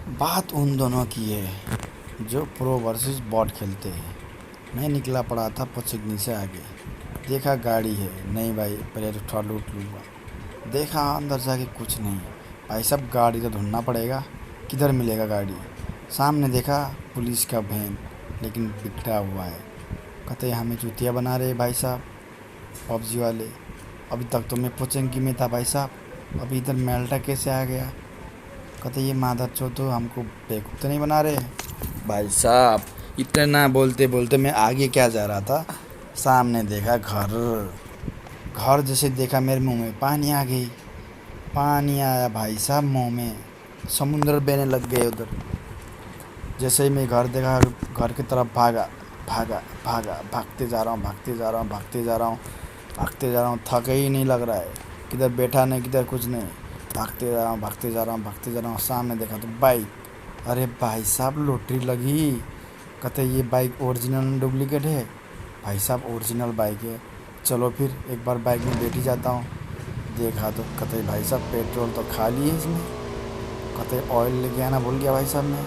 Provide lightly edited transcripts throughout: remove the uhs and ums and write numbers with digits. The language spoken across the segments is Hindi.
बात उन दोनों की है जो प्रो वर्सेस बॉट खेलते हैं। मैं निकला पड़ा था पोचिगनी से आगे, देखा गाड़ी है, नहीं भाई पहले तो थोड़ा लूट लूँगा। देखा अंदर जाके कुछ नहीं, भाई साहब गाड़ी तो ढूंढना पड़ेगा, किधर मिलेगा गाड़ी। सामने देखा पुलिस का वैन, लेकिन बिखरा हुआ है। कहते हमें चूतिया बना रहे भाई साहब पबजी वाले। अभी तक तो मैं पोचिंकी में था भाई साहब, अभी इधर मेल्टा कैसे आ गया। कहते ये मादर चो तो हमको बेवकूफ़ तो नहीं बना रहे भाई साहब। इतना बोलते बोलते मैं आगे क्या जा रहा था, सामने देखा घर। घर जैसे देखा मेरे मुंह में पानी आ गई, पानी आया भाई साहब मुंह में, समुंदर बहने लग गए उधर। जैसे ही मैं घर देखा, घर की तरफ भागा भागा भागा, भागते जा रहा हूँ भागते जा रहा हूँ भागते जा रहा हूँ भागते जा रहा हूँ, थक ही नहीं लग रहा है। किधर बैठा नहीं किधर कुछ नहीं, भागते जा रहा हूँ भागते जा रहा हूँ भागते जा रहा हूँ। सामने देखा तो बाइक, अरे भाई साहब लॉटरी लगी। कहते ये बाइक ओरिजिनल डुप्लीकेट है। भाई साहब ओरिजिनल बाइक है, चलो फिर एक बार बाइक में बैठ ही जाता हूँ। देखा तो कहते भाई साहब पेट्रोल तो खाली है इसमें। कहते ऑयल लेके आना भूल गया भाई साहब मैं।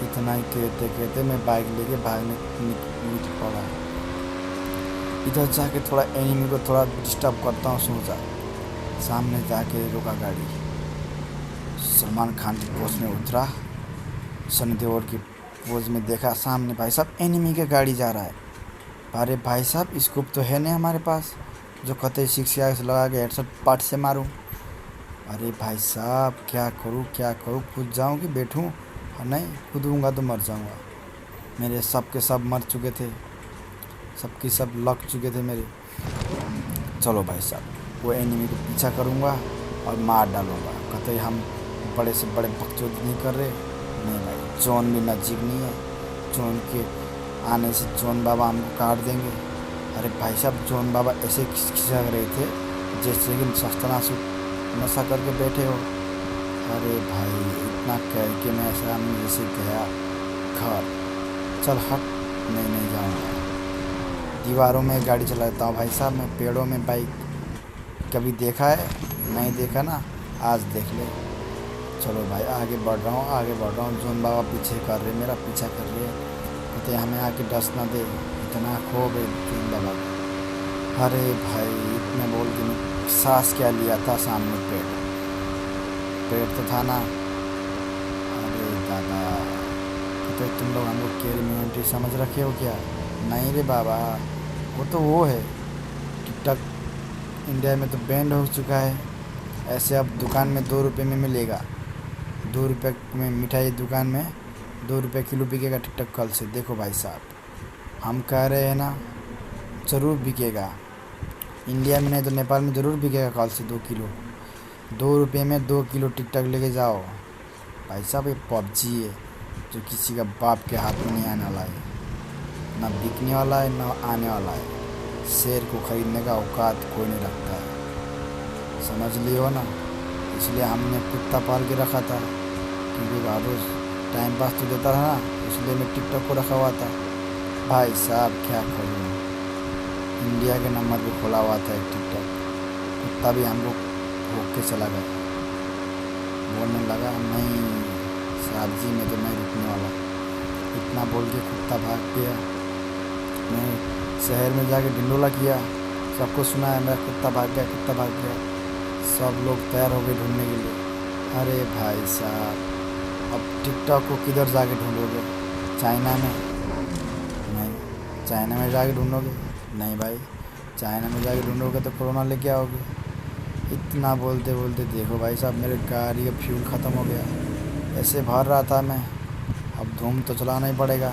इतना ही कहते कहते मैं बाइक लेके भागने निकल पड़ा। इधर जाके थोड़ा एनिमी को थोड़ा डिस्टर्ब करता हूँ सोचा। सामने जाके रुका गाड़ी, सलमान खान की पोज में उतरा, सनी देओल की पोज में देखा सामने भाई साहब एनिमी के गाड़ी जा रहा है। अरे भाई साहब स्कोप तो है नहीं हमारे पास जो कहते 6 लगा के हेडशॉट पार्ट से मारूं। अरे भाई साहब क्या करूं, कूद जाऊं कि बैठूं। और नहीं कूदूंगा तो मर जाऊंगा। मेरे सब के सब मर चुके थे, सबके सब लग चुके थे मेरे। चलो भाई साहब वो एनिमी को पीछा करूंगा और मार डालूंगा। कहते हम बड़े से बड़े बकचोद नहीं कर रहे। नहीं भाई जोन भी नज़दीक नहीं है, जोन के आने से जोन बाबा हमको काट देंगे। अरे भाई साहब जोन बाबा ऐसे खिसक रहे थे जैसे कि सस्ता से नशा करके बैठे हो। अरे भाई इतना कह के मैं सामने जैसे गया घर, चल हट, नहीं जाऊँगा। दीवारों में गाड़ी चलाता हूँ भाई साहब मैं, पेड़ों में बाइक। कभी देखा है? नहीं देखा ना, आज देख ले। चलो भाई आगे बढ़ रहा हूँ। जोन बाबा पीछे कर रहे, मेरा पीछा कर रहे। कहते हमें आके डस ना दे, इतना खो गए जोन बाबा। अरे भाई इतने बोल के मैं सांस क्या लिया था, सामने पेड़ तो था ना। अरे दादा, कहते तुम लोग हमको क्रिमिनलिटी समझ रखे हो क्या? नहीं रे बाबा, वो है टिकटॉक इंडिया में तो बैंड हो चुका है। ऐसे अब दुकान में 2 रुपये में मिलेगा, 2 रुपये में मिठाई दुकान में 2 रुपये किलो बिकेगा टिकटॉक कल से। देखो भाई साहब हम कह रहे हैं ना, ज़रूर बिकेगा। इंडिया में नहीं तो नेपाल में ज़रूर बिकेगा कल से 2 किलो। 2 रुपये में 2 किलो टिकटॉक लेके जाओ भाई साहब। ये पबजी है जो किसी का बाप के हाथ में नहीं आने वाला है, ना बिकने वाला है ना आने वाला है। शेर को ख़रीदने का औकात कोई नहीं रखता है, समझ लियो ना। इसलिए हमने कुत्ता पाल के रखा था, क्योंकि रोज़ टाइम पास तो देता था ना, इसलिए मैं टिकटॉक को रखा हुआ था। भाई साहब क्या करूँ, इंडिया के नंबर पे खोला हुआ था एक टिकटॉक। कुत्ता भी हमको भोग के चला गया, बोलने लगा नहीं साहब जी मैं तो नहीं रुकने वाला। इतना बोल के कुत्ता भाग गया। मैं शहर में जाके ढिंडोला किया, सबको सुना है मेरा कुत्ता भाग गया। सब लोग तैयार हो गए ढूंढने के लिए। अरे भाई साहब अब टिकटॉक को किधर जाके ढूंढोगे? चाइना में? नहीं। चाइना में जाके ढूंढोगे? नहीं भाई, चाइना में जाके ढूंढोगे तो कोरोना लेके आओगे। इतना बोलते बोलते देखो भाई साहब मेरे गाड़ी का फ्यूल ख़त्म हो गया। ऐसे भर रहा था मैं, अब धूम तो चलाना ही पड़ेगा,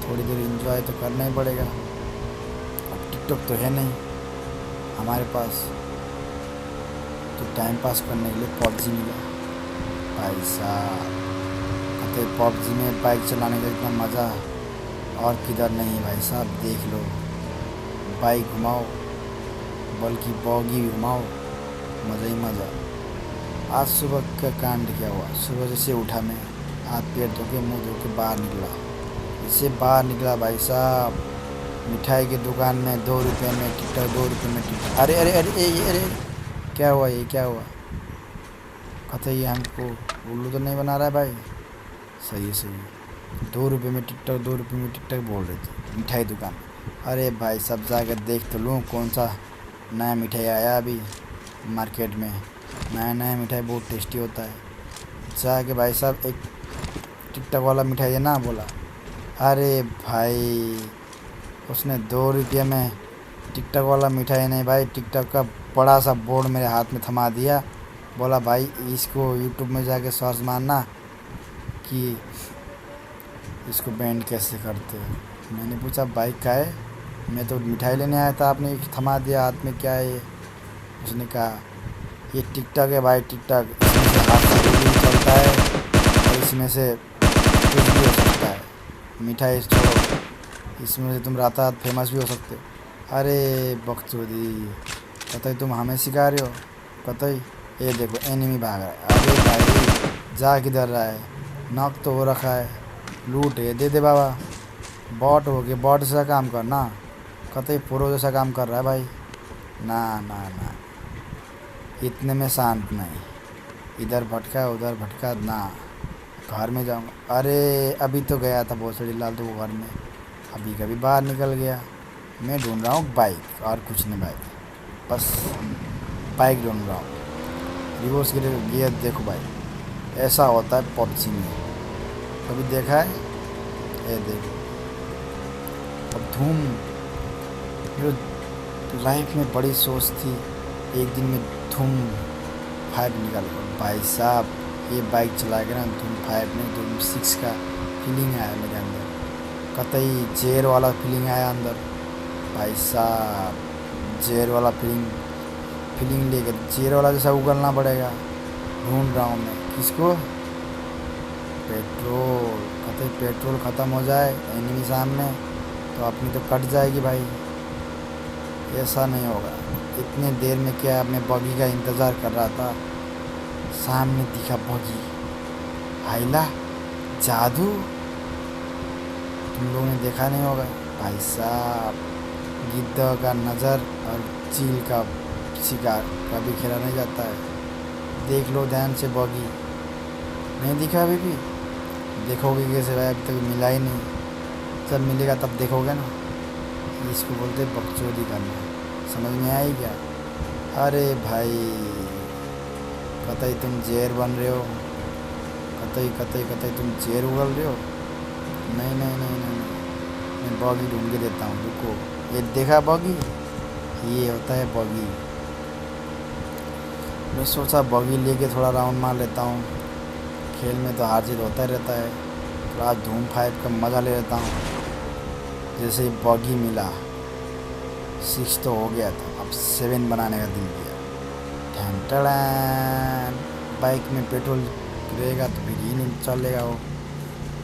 थोड़ी देर एंजॉय तो करना ही पड़ेगा। अब टिकटॉक तो है नहीं हमारे पास, तो टाइम पास करने के लिए पबजी मिला। भाई साहब कहते पबजी में बाइक चलाने का इतना मज़ा और किधर नहीं भाई साहब। देख लो बाइक घुमाओ, बल्कि बॉगी भी घुमाओ, मज़ा ही मज़ा। आज सुबह का कांड क्या हुआ, सुबह जैसे उठा मैं, हाथ पैर धो के मुँह धो के बाहर निकला। इससे बाहर निकला भाई साहब, मिठाई की दुकान में 2 रुपये में टिकटॉक, 2 रुपये में टिकटॉक। अरे क्या हुआ, ये क्या हुआ? कहते ये हमको उल्लू तो नहीं बना रहा है भाई। सही है सही है। 2 रुपये में टिकटॉक, 2 रुपये में टिकटॉक बोल रहे थे मिठाई दुकान। अरे भाई सब जाकर देख तो लूँ कौन सा नया मिठाई आया अभी मार्केट में। नया नया मिठाई बहुत टेस्टी होता है। जाके भाई साहब एक टिकटॉक वाला मिठाई है ना बोला। अरे भाई उसने 2 रुपये में टिकटॉक वाला मिठाई नहीं भाई, टिकटॉक का बड़ा सा बोर्ड मेरे हाथ में थमा दिया। बोला भाई इसको यूट्यूब में जाके सर्च मारना कि इसको बैंड कैसे करते हैं। मैंने पूछा भाई क्या है, मैं तो मिठाई लेने आया था, आपने थमा दिया हाथ में, क्या है ये। उसने कहा ये टिकटॉक है भाई, टिकटॉक, इसमें से हाथ से भी चलता है और इसमें से कुछ भी हो सकता है। मिठाई छोड़ो, इसमें से तुम रात रात फेमस भी हो सकते हो। अरे बकचोदी, कतई तुम हमें सिखा रहे हो कतई। ये देखो एनिमी भाग रहा है। अरे भाई जा किधर रहा है, नॉक तो हो रखा है, लूट है, दे दे बाबा। बॉट हो गया, बॉट जैसा काम करना, कतई प्रो जैसा काम कर रहा है भाई। ना ना ना, इतने में शांत नहीं, इधर भटका उधर भटका ना। घर में जाऊंगा। अरे अभी तो गया था भोसड़ी लाल तो वो घर में, अभी कभी बाहर निकल गया। मैं ढूंढ रहा हूँ बाइक और कुछ नहीं भाई, बस बाइक ढूंढ रहा हूँ। रिवर्स गियर देखो भाई, ऐसा होता है पबजी में, कभी देखा है? ये देखो अब धूम। मेरे लाइफ में बड़ी सोच थी एक दिन में धूम 5 निकालूंगा भाई साहब। ये बाइक चला के ना धूम 5 नहीं धूम 6 का फीलिंग आया मेरे अंदर, कतई जेर वाला फीलिंग आया अंदर भाई साहब। जेर वाला फीलिंग लेकर जेर वाला जैसा उगलना पड़ेगा। ढूंढ रहा हूँ मैं किसको, पेट्रोल। कतई पेट्रोल ख़त्म हो जाए एनिमी सामने तो अपनी तो कट जाएगी भाई। ऐसा नहीं होगा। इतने देर में क्या, मैं बगी का इंतज़ार कर रहा था, सामने दिखा बगी। हाइला जादू, तुम लोगों ने देखा नहीं होगा भाई साहब। गिद्ध का नज़र और चील का शिकार कभी खेला नहीं जाता है। देख लो ध्यान से, बगी नहीं दिखा अभी भी। देखोगे कैसे भाई, अभी तक मिला ही नहीं, जब मिलेगा तब देखोगे ना। इसको बोलते बकचोदी करना, समझ में आई क्या? अरे भाई कतई तुम जेर बन रहे हो, कतई कतई कतई तुम जेर उगल रहे हो। नहीं नहीं नहीं नहीं, मैं बॉगी ढूंढ के देता हूँ, रुको। ये देखा बॉगी, ये होता है बॉगी। मैं सोचा बॉगी लेके थोड़ा राउंड मार लेता हूँ, खेल में तो हार जीत होता ही रहता है, तो आज धूम 5 का मज़ा ले लेता हूँ। जैसे ही बॉगी मिला 6 तो हो गया था, अब 7 बनाने का दिल किया। ढंटड़ैन, बाइक में पेट्रोल रहेगा तो फिर ही नहीं चलेगा वो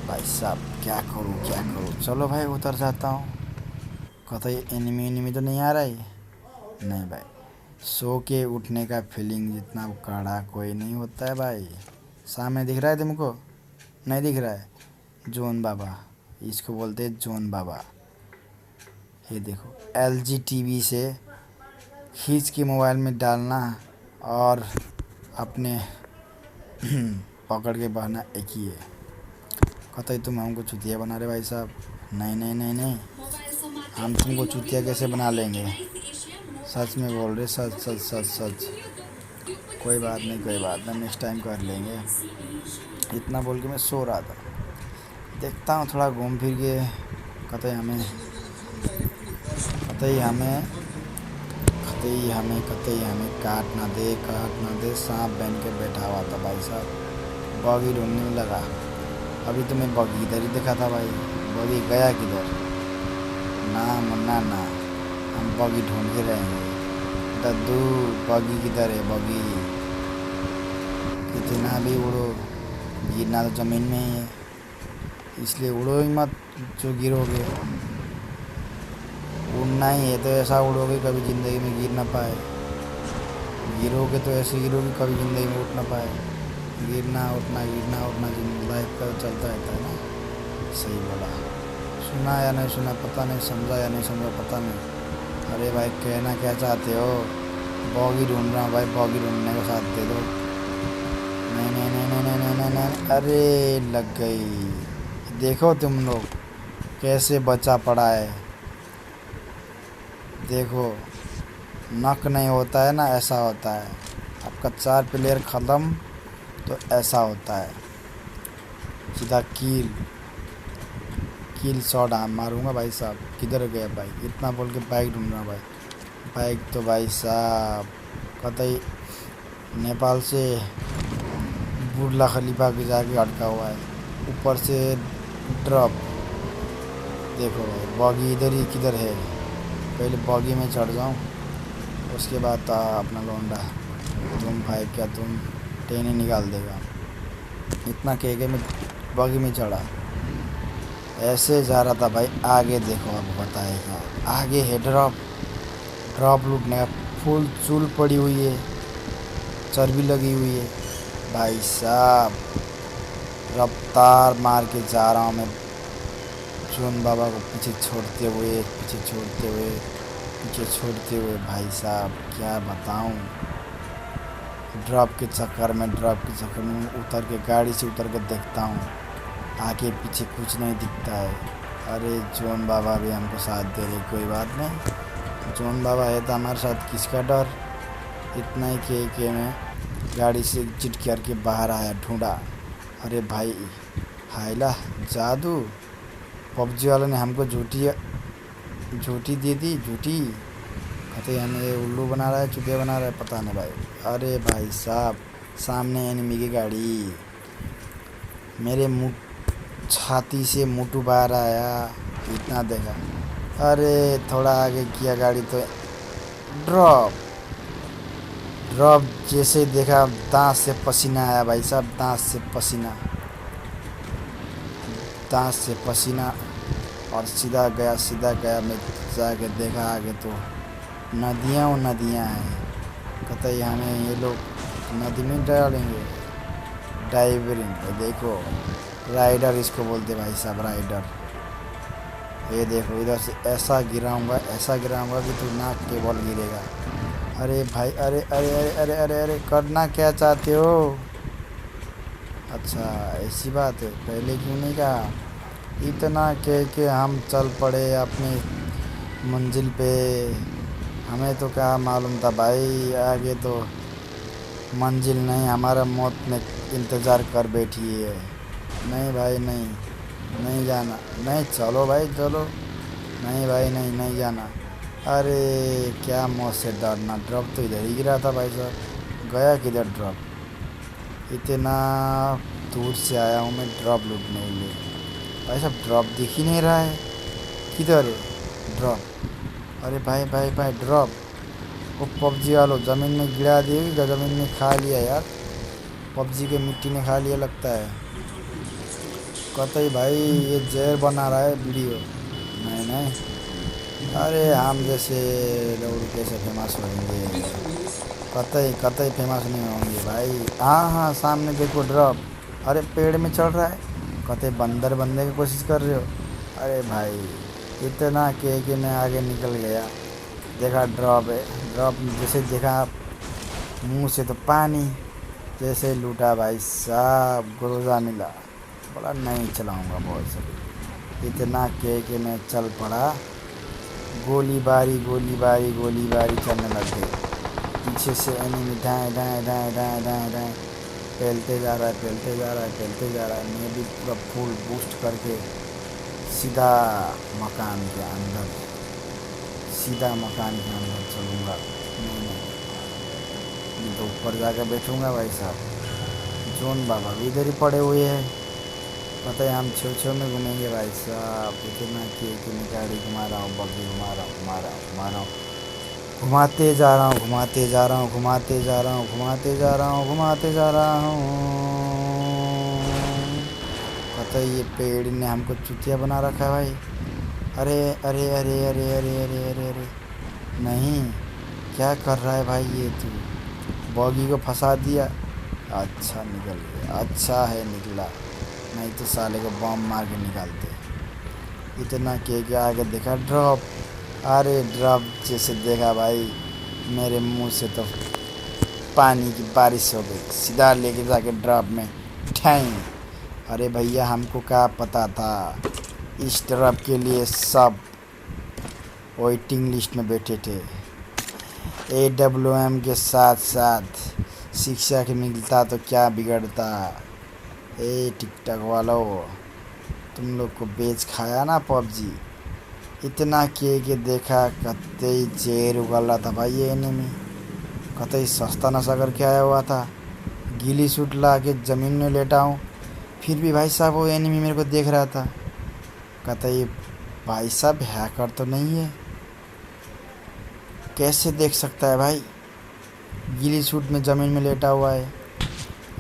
भाई साहब। क्या करूँ क्या करूँ, चलो भाई उतर जाता हूँ। कतई एनिमी तो नहीं आ रहा है। नहीं भाई, सो के उठने का फीलिंग जितना कड़ा कोई नहीं होता है भाई। सामने दिख रहा है तुमको? नहीं दिख रहा है? जोन बाबा, इसको बोलते हैं जोन बाबा। ये देखो LG TV से खींच के मोबाइल में डालना और अपने पकड़ के बहना एक ही है। कतई तुम हमको चुतिया बना रहे भाई साहब। नहीं नहीं नहीं नहीं, हम तुमको चुतिया कैसे बना लेंगे, सच में बोल रहे, सच सच सच सच। कोई बात नहीं कोई बात नहीं, नेक्स्ट टाइम कर लेंगे। इतना बोल के मैं सो रहा था, देखता हूँ थोड़ा घूम फिर के, कतई हमें काट ना दे सांप बन के बैठा हुआ था भाई साहब। बॉगी ढूंढने में लगा, अभी तो मैं बॉगी इधर ही देखा था भाई, बॉगी गया किधर? ना मुन्ना ना, हम बॉगी ढूंढ के रहेंगे। दद्दू बॉगी किधर है? बॉगी कितना भी उड़ो, गिरना तो ज़मीन में ही है, इसलिए उड़ो ही मत जो गिरोगे। उड़ना ही है तो ऐसा उड़ोगे कभी ज़िंदगी में गिर ना पाए, गिरोगे तो ऐसे गिरोगे कभी ज़िंदगी में उठ ना पाए। गिरना उठना लाइफ का चलता रहता है ना। सही बोला, सुना या नहीं सुना पता नहीं, समझा या नहीं समझा पता नहीं। अरे भाई कहना क्या चाहते हो? बॉगी ढूंढ रहा हूँ भाई, बॉगी ढूंढने का साथ दे दो। नहीं नहीं नहीं नहीं नहीं नहीं नहीं, नहीं। अरे लग गई। देखो तुम लोग कैसे बचा पड़ा है। देखो नक नहीं होता है ना, ऐसा होता है। आपका 4 प्लेयर ख़त्म तो ऐसा होता है। सीधा कील कील शॉट मारूंगा भाई साहब। किधर गया बाइक? इतना बोल के बाइक ढूंढ रहा भाई। बाइक तो भाई साहब कतई नेपाल से बुर्ला खलीफा के जाके अटका हुआ है। ऊपर से ड्रॉप। देखो बॉगी इधर ही किधर है। पहले बॉगी में चढ़ जाऊँ, उसके बाद अपना लौंडा तुम भाई क्या तुम ट्रेन ही निकाल देगा। इतना कह के मैं बॉगी में चढ़ा, ऐसे जा रहा था भाई। आगे देखो अब बताएगा। आगे है ड्रॉप। ड्रॉप लूटने का फुल चूल पड़ी हुई है, चर्बी लगी हुई है भाई साहब। रफ्तार मार के जा रहा हूँ मैं जोन बाबा को पीछे छोड़ते हुए भाई साहब क्या बताऊँ। ड्रॉप के चक्कर में उतर के गाड़ी से उतर के देखता हूँ, आगे पीछे कुछ नहीं दिखता है। अरे जोन बाबा भी हमको साथ दे रहे, कोई बात नहीं। जोन बाबा है तो हमारे साथ किसका डर। इतना ही के मैं गाड़ी से एग्जिट करके बाहर आया, ढूंढा। अरे भाई हाइला जादू। पबजी वालों ने हमको झूठी दे दी। झूठी कहते हमें उल्लू बना रहा है, चुतिया बना रहा है, पता नहीं भाई। अरे भाई साहब सामने एनिमी की गाड़ी मेरे मुँह छाती से मुटु बाहर आया। इतना देखा। अरे थोड़ा आगे किया गाड़ी तो ड्रॉप। जैसे देखा दांत से पसीना आया भाई साहब। दांत से पसीना और सीधा गया। मैं जाके देखा आगे तो नदियाँ हैं। कतई हमें ये लोग नदी में डालेंगे। डाइवरिंग देखो, राइडर इसको बोलते भाई साहब, राइडर। ये देखो इधर से ऐसा गिराऊंगा कि तू नाक के बल गिरेगा। अरे भाई अरे करना क्या चाहते हो? अच्छा ऐसी बात है, पहले क्यों नहीं कहा? इतना कह के हम चल पड़े अपनी मंजिल पे। हमें तो क्या मालूम था भाई, आगे तो मंजिल नहीं हमारा मौत में इंतज़ार कर बैठी है। नहीं भाई नहीं जाना। नहीं चलो भाई चलो। नहीं भाई नहीं जाना। अरे क्या मौत से डरना। ड्रॉप तो इधर ही गिरा था भाई साहब। गया किधर ड्रॉप? इतना दूर से आया हूँ मैं ड्रॉप लूटने के लिए। भाई साहब ड्रॉप दिख ही नहीं रहा है। किधर है ड्रॉप? अरे भाई ड्रॉप। वो पबजी वालों ज़मीन में गिरा दिए, ज़मीन में खा लिया यार। पबजी के मिट्टी ने खा लिया लगता है। कतई भाई ये जहर बना रहा है वीडियो। नहीं अरे हम जैसे लोग कैसे फेमस होंगे? कतई फेमस नहीं होंगे भाई। हाँ सामने देखो ड्रॉप। अरे पेड़ में चढ़ रहा है। कतई बंदर बनने की कोशिश कर रहे हो? अरे भाई इतना के मैं आगे निकल गया। देखा ड्रॉप है। ड्रॉप जैसे देखा मुंह से तो पानी, जैसे लूटा भाई साहब गुरोजा मिला। बोला नहीं चलाऊंगा बहुत सही। इतना के मैं चल पड़ा। गोलीबारी चलने लग गई। पीछे से एनिमी दाएं फैलते जा रहा है। मैं भी पूरा फुल बूस्ट करके सीधा मकान के अंदर चलूँगा। नहीं तो ऊपर जाकर बैठूँगा भाई साहब। जोन बाबा भी इधर ही पड़े हुए हैं। पता है हम छो में घूमेंगे भाई साहब। इतना कि मैं गाड़ी घुमा रहा हूँ, बग्गी घुमा रहा हूँ। घुमाते जा रहा हूँ। पता है ये पेड़ ने हमको चुतिया बना रखा है भाई। अरे नहीं क्या कर रहा है भाई ये तू? बॉगी को फंसा दिया। अच्छा निकल गया। अच्छा है निकला, नहीं तो साले को बम मार के निकालते। इतना के आगे देखा ड्रॉप। अरे ड्रॉप जैसे देखा भाई मेरे मुंह से तो पानी की बारिश हो गई। सीधा लेके जाके ड्रॉप में ठैंग अरे भैया हमको क्या पता था, इस तरफ के लिए सब वेटिंग लिस्ट में बैठे थे। AWM के साथ साथ शिक्षा के मिलता तो क्या बिगड़ता। टिकटॉक वालों, तुम लोग को बेच खाया ना पबजी। इतना किए कि देखा कतई चेर उगल रहा था भाई ये एनिमी, कतई सस्ता नशा करके आया हुआ था। गीली सूट ला के ज़मीन में लेटा हूँ, फिर भी भाई साहब वो एनिमी मेरे को देख रहा था। कतई भाई साहब हैकर तो नहीं है, कैसे देख सकता है भाई, गीली सूट में ज़मीन में लेटा हुआ है,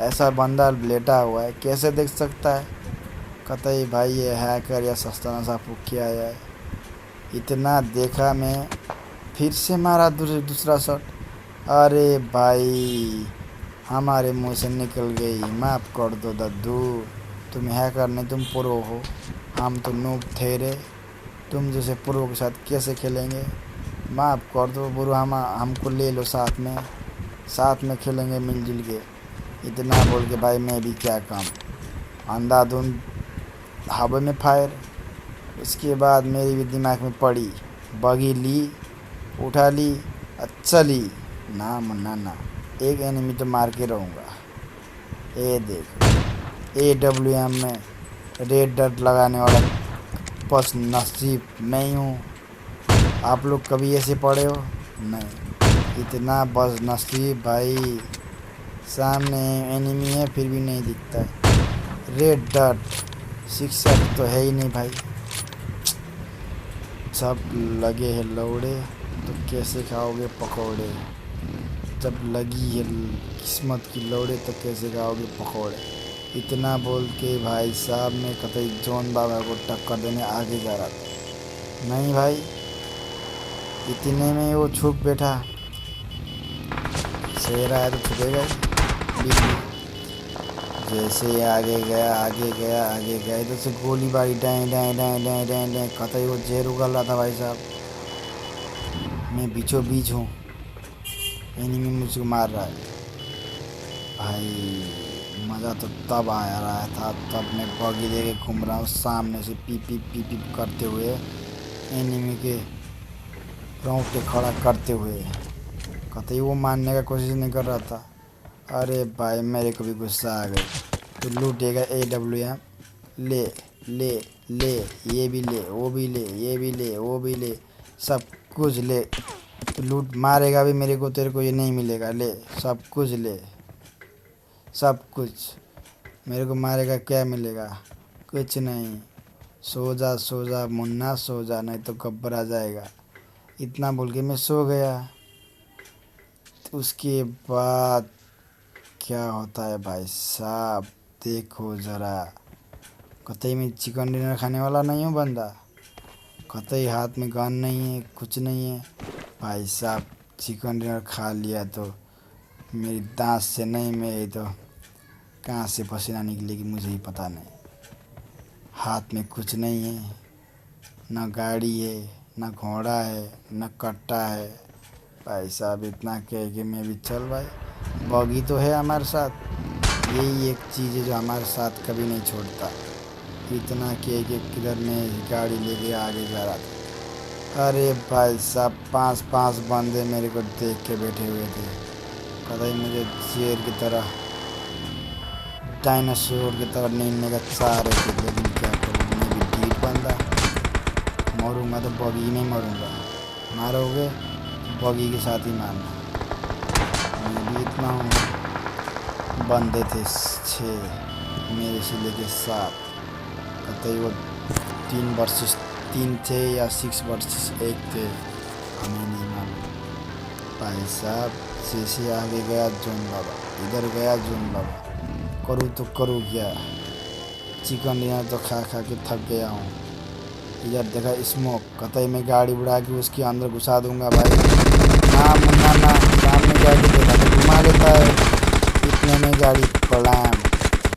ऐसा बंदा लेटा हुआ है कैसे देख सकता है। कतई भाई ये हैकर या सस्ता नशा फूक के आया है। इतना देखा मैं, फिर से मारा दूसरा शॉट। अरे भाई हमारे मुंह से निकल गई, माफ़ कर दो दद्दू, तुम हैकर नहीं तुम प्रो हो, हम तो नूब थे रे, तुम जैसे प्रो के साथ कैसे खेलेंगे। माफ़ कर दो बुरो, हमको ले लो साथ में खेलेंगे मिलजुल के। इतना बोल के भाई मैं भी क्या काम, अंधाधुंध हवा में फायर। उसके बाद मेरी भी दिमाग में पड़ी, बगी ली, उठा ली, चली ना मन्ना ना, एक एनिमी तो मार के रहूँगा। ये देखो AWM में रेड डॉट लगाने वाला बस नसीब नहीं हूँ। आप लोग कभी ऐसे पढ़े हो? नहीं, इतना बस नसीब भाई, सामने एनिमी है फिर भी नहीं दिखता है। रेड डॉट शिक्षक तो है ही नहीं भाई। सब लगे हैं लौड़े तो कैसे खाओगे पकौड़े, जब लगी है किस्मत की लौड़े तो कैसे खाओगे पकौड़े। इतना बोल के भाई साहब मैं कतई जॉन बाबा को टक्कर देने आगे जा रहा था। नहीं भाई, इतने में वो छुप बैठा, शेर आया तो छुपेगा ही। जैसे आगे गया इधर से गोली बारी डाएं डाएं डाएं डाएं डाएं डाएं, कतई वो जेर उगल रहा था भाई साहब। मैं बीचों बीच हूँ, एनिमी मुझको मार रहा है भाई। मज़ा तो तब आ रहा था, तब मैं बगी लेके घूम रहा हूँ सामने से पी पी करते हुए, एनिमी के रोंगटे खड़ा करते हुए। कतई वो मारने का कोशिश नहीं कर रहा था। अरे भाई मेरे को भी गुस्सा आ गई। तो लूटेगा AWM, ले ले ले, ये भी ले, वो भी ले, ये भी ले, वो भी ले, सब कुछ ले। तो लूट मारेगा भी मेरे को, तेरे को ये नहीं मिलेगा, ले सब कुछ ले, सब कुछ। मेरे को मारेगा क्या मिलेगा, कुछ नहीं। सो जा मुन्ना सो जा, नहीं तो घबरा जाएगा। इतना बोल के मैं सो गया। तो उसके बाद क्या होता है भाई साहब देखो ज़रा। कतई मैं चिकन डिनर खाने वाला नहीं हूँ बंदा, कतई हाथ में गन नहीं है, कुछ नहीं है भाई साहब। चिकन डिनर खा लिया तो मेरी दांत से नहीं, मेरी तो कहाँ से पसीना निकलेगी मुझे ही पता नहीं। हाथ में कुछ नहीं है, न गाड़ी है, न घोड़ा है, न कट्टा है भाई साहब। इतना कह के मैं भी चल भाई, बॉगी तो है हमारे साथ, यही एक चीज़ है जो हमारे साथ कभी नहीं छोड़ता। इतना कह के किधर में गाड़ी लेके आगे जा रहा था। अरे भाई साहब 5 बंदे मेरे को देख के बैठे हुए थे, कतई मुझे शेर की तरह, डायनासोर की तरह नींदने का चाह रहे थे। लेकिन क्या करूँ, मैं भी ढीठ बंदा, मरूँगा तो बॉगी में मरूँगा, मारोगे बॉगी के साथ ही मारना। मैं भी इतना हूँ। बंदे थे 6 मेरे से लेके 7, कतई वो 3 वर्सेस 3 थे या 6 वर्सेस 1 थे, हमें नहीं मालूम भाई साहब। से आगे गया जोन बाबा, इधर गया जोन बाबा, करूँ तो करूँ क्या। चिकन डिनर तो खा के थक गया हूँ। इधर देखा स्मोक, कतई मैं गाड़ी उड़ा के उसके अंदर घुसा दूंगा भाई। ना मुन्ना ना, सामने जाके देखा तो घुमा लेता है, इतने में गाड़ी पड़ाम।